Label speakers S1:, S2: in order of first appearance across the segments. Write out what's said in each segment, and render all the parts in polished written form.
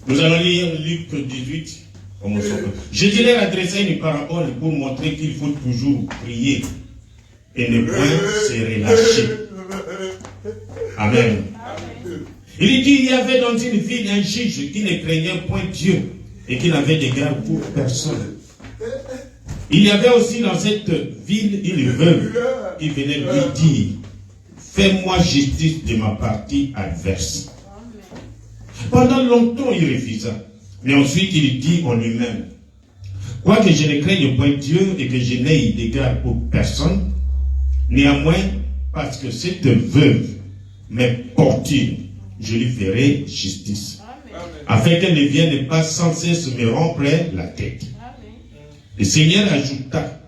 S1: Nous allons lire Luc 18. Jésus leur adressa une parabole pour montrer qu'il faut toujours prier et ne point se relâcher. Amen. Il dit, il y avait dans une ville un juge qui ne craignait point Dieu et qui n'avait d'égard pour personne. Il y avait aussi dans cette ville une veuve qui venait lui dire, fais-moi justice de ma partie adverse. Pendant longtemps, il refusa. Mais ensuite, il dit en lui-même, quoique je ne craigne point Dieu et que je n'aie d'égard pour personne, néanmoins, parce que cette veuve m'importune, je lui ferai justice. Afin qu'elle ne vienne pas sans cesse me rompre la tête. Le Seigneur ajouta,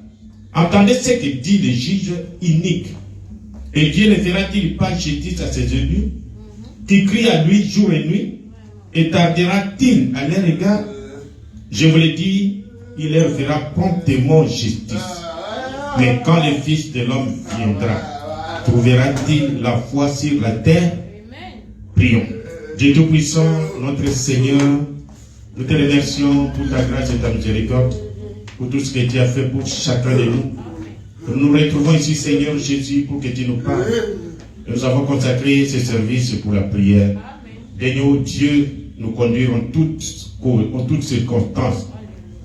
S1: entendez ce que dit le juge inique. Et Dieu ne fera-t-il pas justice à ses élus, qui crient à lui jour et nuit, et tardera-t-il à leur égard? Je vous l'ai dit, il leur fera promptement justice. Mais quand le Fils de l'homme viendra, trouvera-t-il la foi sur la terre? Prions. Dieu Tout-Puissant, notre Seigneur, nous te remercions pour ta grâce et ta miséricorde, pour tout ce que tu as fait pour chacun de nous. Nous nous retrouvons ici, Seigneur Jésus, pour que tu nous parles. Nous avons consacré ce service pour la prière. Daigne, Dieu, nous conduire en toutes circonstances.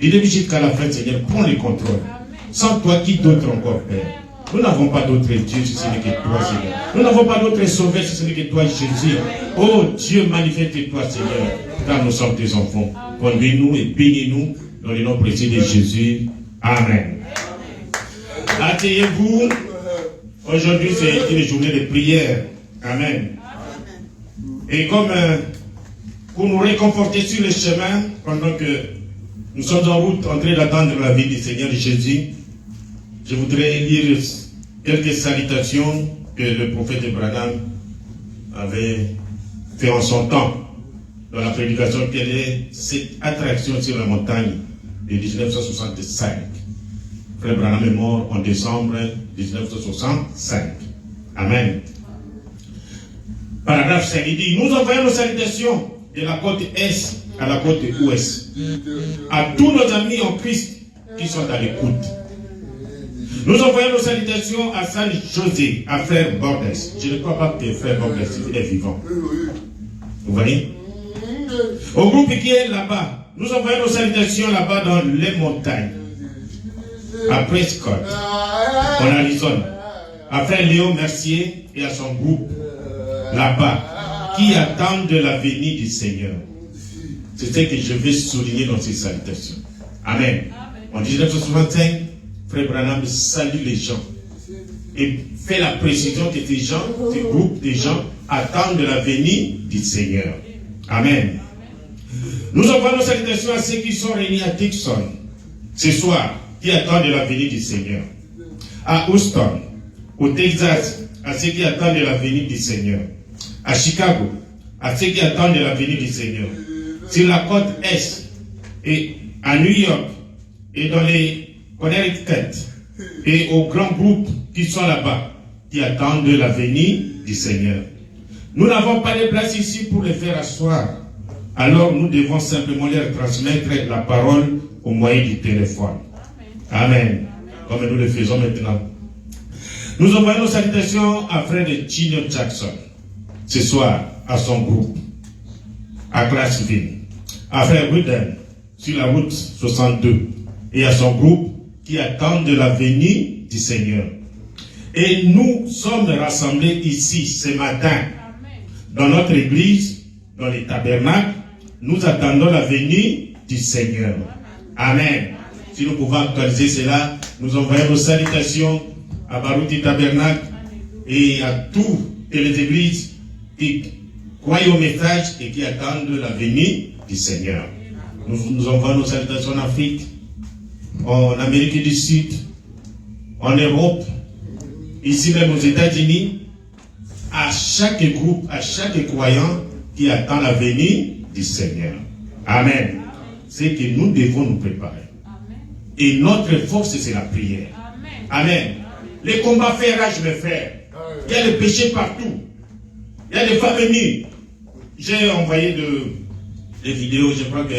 S1: Du début jusqu'à la fin, Seigneur, prends le contrôle. Sans toi, qui d'autre encore, Père? Nous n'avons pas d'autre Dieu si ce n'est que toi, Seigneur. Nous n'avons pas d'autre sauveur si ce n'est que toi, Jésus. Oh Dieu, manifeste-toi, Seigneur, car nous sommes tes enfants. Conduis-nous et bénis-nous dans le nom précieux de Jésus. Amen. Asseyez-vous. Aujourd'hui, c'est une journée de prière. Amen. Et comme pour nous réconforter sur le chemin, pendant que nous sommes en route en train d'attendre la vie du Seigneur Jésus, je voudrais lire quelques salutations que le prophète Branham avait fait en son temps dans la prédication. Quelle est cette attraction sur la montagne de 1965? Frère Branham est mort en décembre 1965. Amen. Paragraphe 5, il dit, nous envoyons nos salutations de la côte Est à la côte Ouest, à tous nos amis en Christ qui sont à l'écoute. Nous envoyons nos salutations à San José, à Frère Bordes. Je ne crois pas que Frère Bordes est vivant. Vous voyez? Au groupe qui est là-bas, nous envoyons nos salutations là-bas dans les montagnes, à Prescott, en Arizona, à Frère Léo Mercier et à son groupe là-bas, qui attendent de la venue du Seigneur. C'est ce que je vais souligner dans ces salutations. Amen. En 1965, Frère Branham salue les gens et fait la précision que ces gens, ces groupes de gens, attendent de la venue du Seigneur. Amen. Nous envoyons nos salutations à ceux qui sont réunis à Dixon ce soir, qui attendent de la venue du Seigneur. À Houston, au Texas, à ceux qui attendent de la venue du Seigneur. À Chicago, à ceux qui attendent de la venue du Seigneur. Sur la côte Est, et à New York, et dans les Connecticut, et aux grands groupes qui sont là-bas, qui attendent de la venue du Seigneur. Nous n'avons pas de place ici pour les faire asseoir. Alors nous devons simplement leur transmettre la parole au moyen du téléphone. Amen. Comme nous le faisons maintenant. Nous envoyons nos salutations à Frère Gino Jackson, ce soir, à son groupe, à Clarksville, à Frère Wooden, sur la route 62, et à son groupe qui attendent de la venue du Seigneur. Et nous sommes rassemblés ici ce matin, dans notre église, dans les tabernacles. Nous attendons la venue du Seigneur. Amen. Si nous pouvons actualiser cela, nous envoyons nos salutations à Barouti Tabernacle et à toutes les églises qui croient au message et qui attendent la venue du Seigneur. Nous envoyons nos salutations en Afrique, en Amérique du Sud, en Europe, ici même aux États-Unis, à chaque groupe, à chaque croyant qui attend la venue du Seigneur. Amen. C'est que nous devons nous préparer. Et notre force, c'est la prière. Amen. Les combats fait rage, mes frères. Il y a le péché partout. Il y a des femmes nues. J'ai envoyé des vidéos, je crois que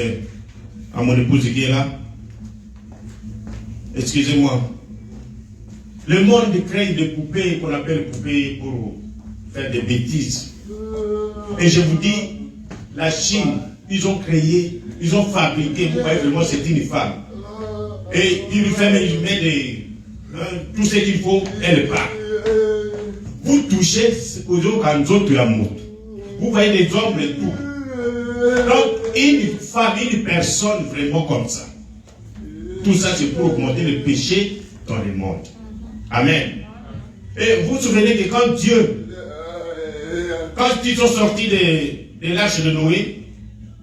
S1: à mon épouse qui est là. Excusez-moi. Le monde crée des poupées qu'on appelle poupées pour faire des bêtises. Et je vous dis, la Chine, ils ont créé, ils ont fabriqué, vous voyez vraiment c'est une femme. Et il lui fait, il met tout ce qu'il faut, elle part. Vous touchez aux autres quand d'autres la montent. Vous voyez des hommes et tout. Donc, une femme, une personne vraiment comme ça. Tout ça, c'est pour augmenter le péché dans le monde. Amen. Et vous vous souvenez que quand ils sont sortis des lâches de Noé,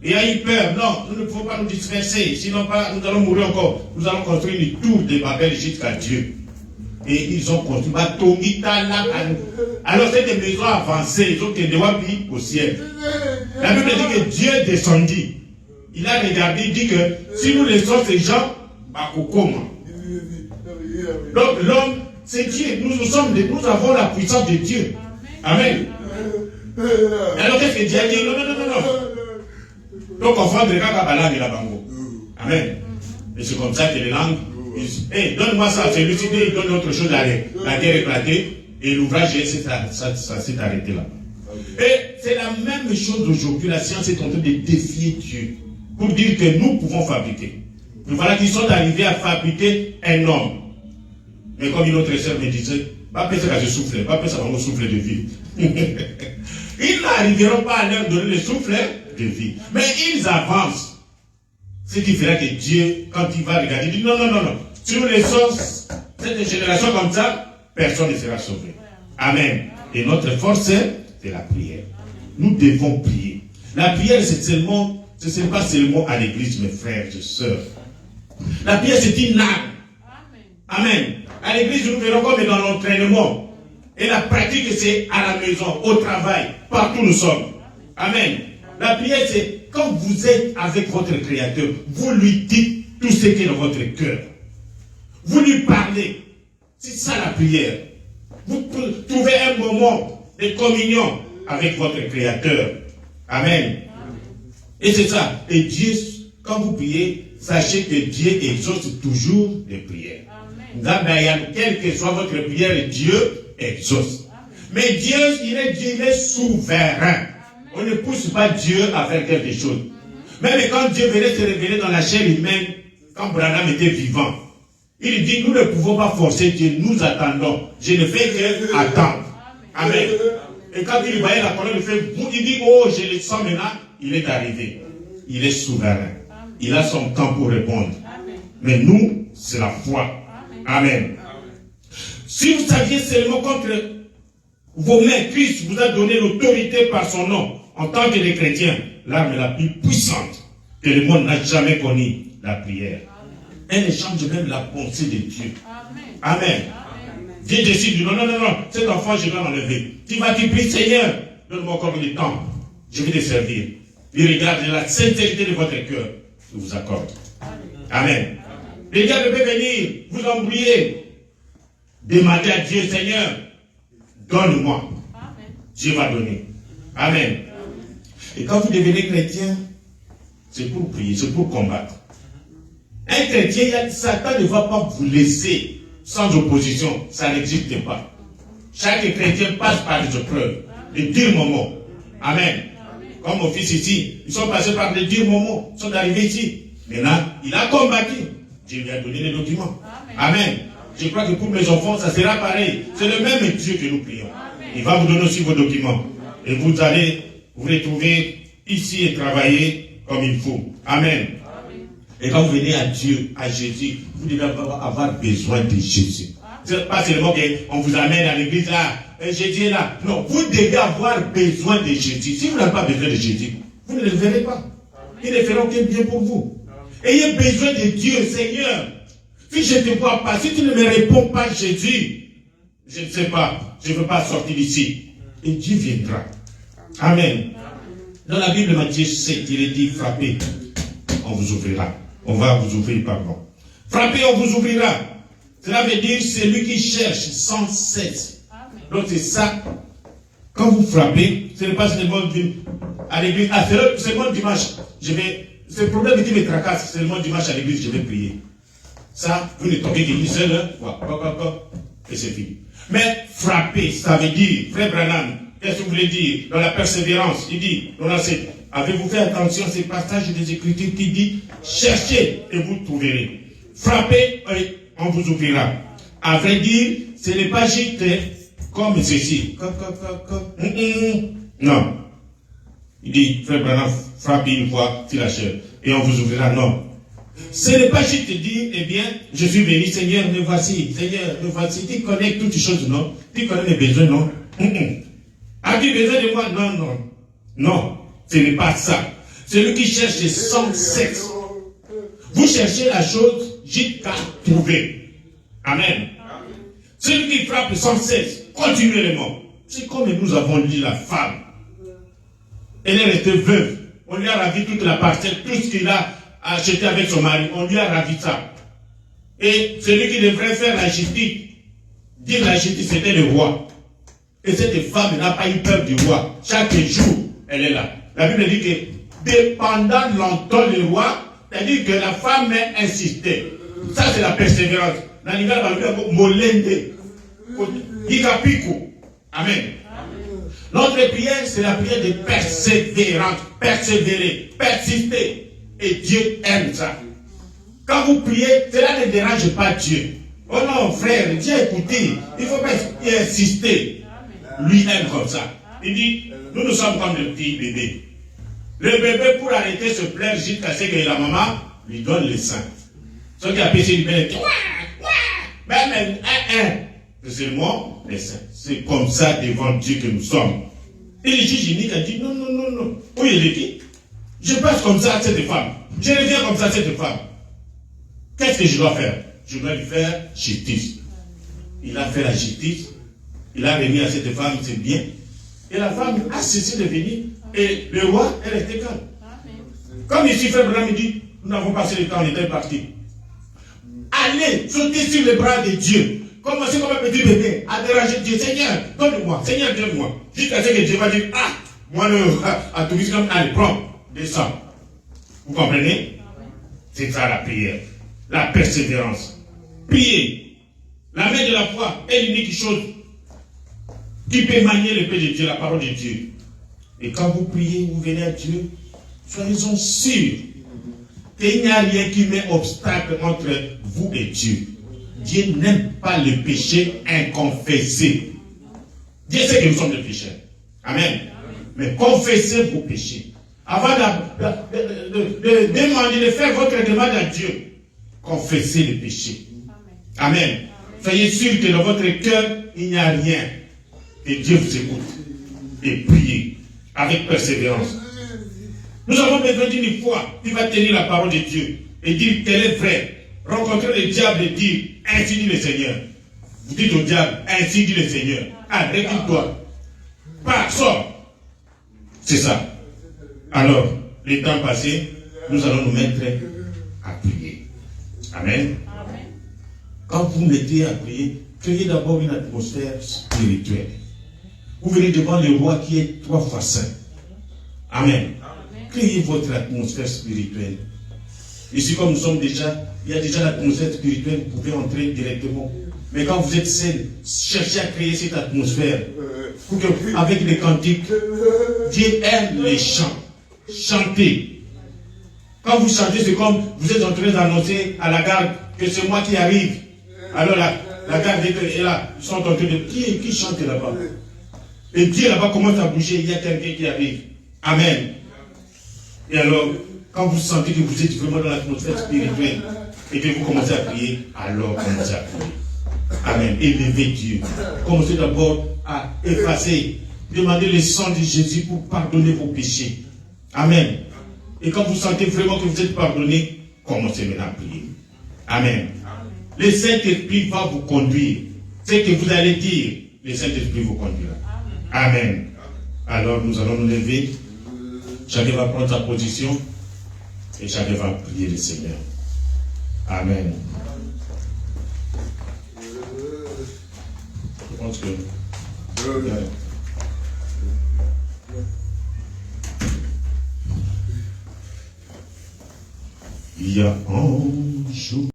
S1: il a eu peur. Non, nous ne pouvons pas nous disperser. Sinon, nous allons mourir encore. Nous allons construire une tour de Babel jusqu'à Dieu. Et ils ont construit. Alors, c'est des maisons avancées. Ils ont été au ciel. La Bible dit que Dieu descendit. Il a regardé, il dit que si nous laissons ces gens, donc l'homme, c'est Dieu. Nous avons la puissance de Dieu. Amen. Alors qu'est-ce que Dieu a dit? Non. Donc on fait des cacabalang et la bango. Amen. Et c'est comme ça que les langues. Donne-moi ça, c'est lucidé, il donne autre chose à la terre éclatée. Et l'ouvrage, ça s'est arrêté là. Et c'est la même chose aujourd'hui. La science est en train de défier Dieu pour dire que nous pouvons fabriquer. Et voilà qu'ils sont arrivés à fabriquer un homme. Mais comme une autre sœur me disait, pas penser à ce souffle, pas penser à mon souffle de vie. Ils n'arriveront pas à leur donner le souffle de vie. Mais ils avancent. Ce qui fera que Dieu, quand il va regarder, il dit non. Si nous laissons cette génération comme ça, personne ne sera sauvé. Amen. Et notre force, c'est la prière. Nous devons prier. La prière, ce n'est pas seulement à l'église, mes frères et sœurs. La prière, c'est une arme. Amen. À l'église, nous verrons comme dans l'entraînement. Et la pratique, c'est à la maison, au travail, partout nous sommes. Amen. La prière, c'est quand vous êtes avec votre Créateur, vous lui dites tout ce qui est dans votre cœur. Vous lui parlez. C'est ça la prière. Vous trouvez un moment de communion avec votre Créateur. Amen. Et c'est ça. Et Dieu, quand vous priez, sachez que Dieu exauce toujours les prières. Amen. Quelle que soit votre prière, Dieu exauce. Mais Dieu, il est souverain. On ne pousse pas Dieu à faire quelque chose. Même quand Dieu venait se révéler dans la chair humaine, quand Branham était vivant, il dit, nous ne pouvons pas forcer Dieu, nous attendons. Je ne fais que attendre. Amen. Et quand il voyait la colonne de feu, il dit, oh, je le sens maintenant, il est arrivé. Il est souverain. Il a son temps pour répondre. Mais nous, c'est la foi. Amen. Si vous saviez seulement contre vos mains, Christ vous a donné l'autorité par son nom, en tant que les chrétiens, l'arme la plus puissante que le monde n'a jamais connue, la prière. Elle change même la pensée de Dieu. Amen. Dieu décide, non, cet enfant, je dois l'enlever. Tu vas te prier, Seigneur, donne-moi encore du temps. Je vais te servir. Il regarde la sincérité de votre cœur. Je vous accorde. Amen. Le diable peut venir, vous embrouiller. Demandez à Dieu, Seigneur, donne-moi. Dieu va donner. Amen. Et quand vous devenez chrétien, c'est pour prier, c'est pour combattre. Un chrétien, Satan ne va pas vous laisser sans opposition. Ça n'existe pas. Chaque chrétien passe par des épreuves, des durs moments. Amen. Comme mon fils ici, ils sont passés par des durs moments. Ils sont arrivés ici. Maintenant, il a combattu. Dieu lui a donné les documents. Amen. Je crois que pour mes enfants, ça sera pareil. C'est le même Dieu que nous prions. Il va vous donner aussi vos documents. Et vous allez vous retrouver ici et travailler comme il faut. Amen. Et quand vous venez à Dieu, à Jésus, vous devez avoir besoin de Jésus. C'est pas seulement qu'on vous amène à l'église là, Jésus est là. Non, vous devez avoir besoin de Jésus. Si vous n'avez pas besoin de Jésus, vous ne le verrez pas. Il ne fera aucun bien pour vous. Ayez besoin de Dieu, Seigneur. Si je ne te vois pas, si tu ne me réponds pas, Jésus, je ne sais pas, je ne veux pas sortir d'ici. Et Dieu viendra. Amen. Dans la Bible, Matthieu 7, il est dit, frappez, on vous ouvrira. On va vous ouvrir, pardon. Frappez, on vous ouvrira. Cela veut dire celui qui cherche sans cesse. Donc c'est ça. Quand vous frappez, ce n'est pas seulement à l'église. Ah, c'est seulement dimanche. C'est le problème qui me tracasse. C'est seulement dimanche à l'église, je vais prier. Ça, vous ne toquez qu'une seule, et c'est fini. Mais frapper, ça veut dire, frère Branham, qu'est-ce que vous voulez dire? Dans la persévérance, il dit, avez-vous fait attention à ces passages des Écritures qui dit, cherchez et vous trouverez. Frappez et on vous ouvrira. À vrai dire, ce n'est pas juste comme ceci. Non. Il dit, frère Branham, frappez une fois sur la chair et on vous ouvrira. Non. Ce n'est pas juste dire, eh bien, je suis venu, Seigneur, me voici, tu connais toutes les choses, non? Tu connais mes besoins, non? As-tu besoin de moi? Non, non. Non, ce n'est pas ça. Celui qui cherche sans cesse. Vous cherchez la chose jusqu'à trouver. Amen. Celui qui frappe sans cesse, continuellement. C'est comme nous avons dit la femme. Elle est restée veuve. On lui a ravi toute la parcelle, tout ce qu'il a acheté avec son mari. On lui a ravi ça. Et celui qui devrait faire la justice, dire la justice, c'était le roi. Et cette femme n'a pas eu peur du roi. Chaque jour, elle est là. La Bible dit que, dépendant longtemps du roi, c'est-à-dire que la femme a insisté. Ça, c'est la persévérance. Amen. Notre prière, c'est la prière de persévérance. Persévérer, persister. Et Dieu aime ça. Quand vous priez, cela ne dérange pas Dieu. Oh non, frère, Dieu écoutez. Il ne faut pas insister. Lui aime comme ça. Il dit, nous sommes comme le petit bébé. Le bébé, pour arrêter se plaire jusqu'à ce que la maman lui donne le sein. Ce qui a péché du bébé, c'est seulement les seins. C'est comme ça devant Dieu que nous sommes. Et le juge unique a dit, non, non, non, non. Où il est dit? Je passe comme ça à cette femme. Je reviens comme ça à cette femme. Qu'est-ce que je dois faire? Je dois lui faire justice. Il a fait la justice. Il a remis à cette femme, c'est bien. Et la femme a cessé de venir. Et le roi est resté calme. Comme ici, frère Branham dit, nous n'avons pas passé le temps, on était partis. Allez, sautez sur les bras de Dieu. Commencez comme un petit bébé à déranger Dieu. Seigneur, donne-moi. Seigneur, donne-moi. Jusqu'à ce que Dieu va dire, ah, moi, à tout vite, comme, allez, prends, descends. Vous comprenez? C'est ça la prière. La persévérance. Prier. La main de la foi est l'unique chose qui peut manier le paix de Dieu, la parole de Dieu. Et quand vous priez, vous venez à Dieu, soyez-en sûrs qu'il n'y a rien qui met obstacle entre vous et Dieu. Dieu n'aime pas le péché inconfessé. Dieu sait que nous sommes des pécheurs. Amen. Mais confessez vos péchés. Avant de demander, de faire votre demande à Dieu, confessez les péchés. Amen. Soyez sûrs que dans votre cœur, il n'y a rien. Et Dieu vous écoute. Et priez avec persévérance. Nous avons besoin d'une foi qui va tenir la parole de Dieu et dire qu'elle est vraie. Rencontrer le diable et dire, ainsi dit le Seigneur. Vous dites au diable, ainsi dit le Seigneur. Arrête-toi. Pas, sors. C'est ça. Alors, le temps passé, nous allons nous mettre à prier. Amen. Quand vous mettez à prier, créez d'abord une atmosphère spirituelle. Vous venez devant le roi qui est 3 fois saint. Amen. Créez votre atmosphère spirituelle. Ici, comme nous sommes déjà, il y a déjà l'atmosphère spirituelle, vous pouvez entrer directement. Mais quand vous êtes seul, cherchez à créer cette atmosphère. Pour que, avec les cantiques, Dieu aime les chants. Chantez. Quand vous chantez, c'est comme vous êtes en train d'annoncer à la garde que c'est moi qui arrive. Alors la garde est là. Ils sont en train de... Qui chante là-bas? Et Dieu là-bas commence à bouger, il y a quelqu'un qui arrive. Amen. Et alors, quand vous sentez que vous êtes vraiment dans l'atmosphère spirituelle et que vous commencez à prier, alors commencez à prier. Amen. Élevez Dieu. Commencez d'abord à effacer. Demandez le sang de Jésus pour pardonner vos péchés. Amen. Et quand vous sentez vraiment que vous êtes pardonné, commencez maintenant à prier. Amen. Le Saint-Esprit va vous conduire. Ce que vous allez dire, le Saint-Esprit vous conduira. Amen. Alors nous allons nous lever. Chacun va prendre sa position et chacun va prier le Seigneur. Amen. Je pense que... il y a un jour.